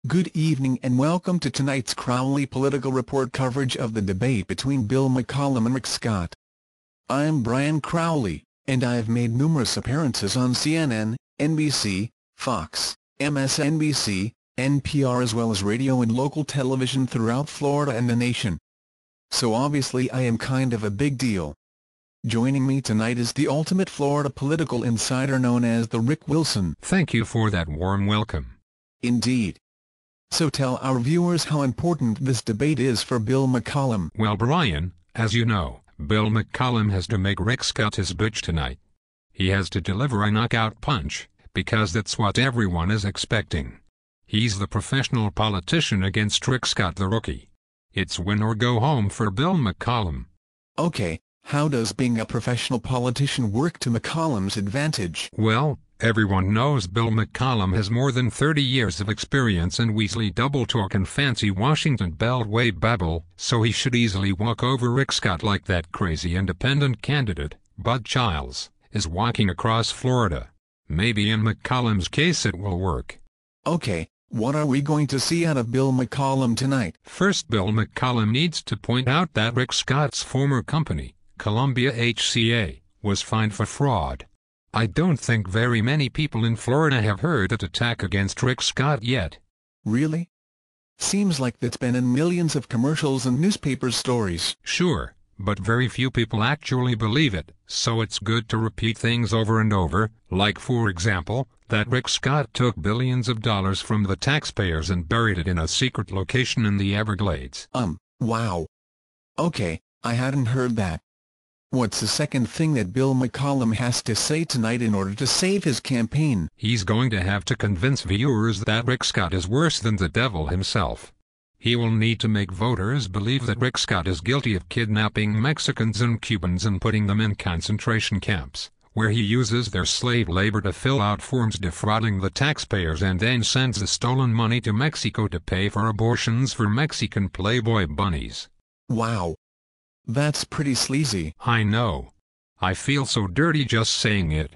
Good evening and welcome to tonight's Crowley Political Report coverage of the debate between Bill McCollum and Rick Scott. I'm Brian Crowley, and I've made numerous appearances on CNN, NBC, Fox, MSNBC, NPR as well as radio and local television throughout Florida and the nation. So obviously I am kind of a big deal. Joining me tonight is the ultimate Florida political insider known as the Rick Wilson. Thank you for that warm welcome. Indeed. So tell our viewers how important this debate is for Bill McCollum. Well, Brian, as you know, Bill McCollum has to make Rick Scott his bitch tonight. He has to deliver a knockout punch, because that's what everyone is expecting. He's the professional politician against Rick Scott the rookie. It's win or go home for Bill McCollum. Okay, how does being a professional politician work to McCollum's advantage? Well, everyone knows Bill McCollum has more than 30 years of experience in Weasley double talk and fancy Washington Beltway babble, so he should easily walk over Rick Scott like that crazy independent candidate, Bud Childs, is walking across Florida. Maybe in McCollum's case it will work. Okay, what are we going to see out of Bill McCollum tonight? First, Bill McCollum needs to point out that Rick Scott's former company, Columbia HCA, was fined for fraud. I don't think very many people in Florida have heard that attack against Rick Scott yet. Really? Seems like that's been in millions of commercials and newspaper stories. Sure, but very few people actually believe it, so it's good to repeat things over and over, like for example, that Rick Scott took billions of dollars from the taxpayers and buried it in a secret location in the Everglades. Wow. Okay, I hadn't heard that. What's the second thing that Bill McCollum has to say tonight in order to save his campaign? He's going to have to convince viewers that Rick Scott is worse than the devil himself. He will need to make voters believe that Rick Scott is guilty of kidnapping Mexicans and Cubans and putting them in concentration camps, where he uses their slave labor to fill out forms defrauding the taxpayers and then sends the stolen money to Mexico to pay for abortions for Mexican Playboy bunnies. Wow. That's pretty sleazy. I know. I feel so dirty just saying it.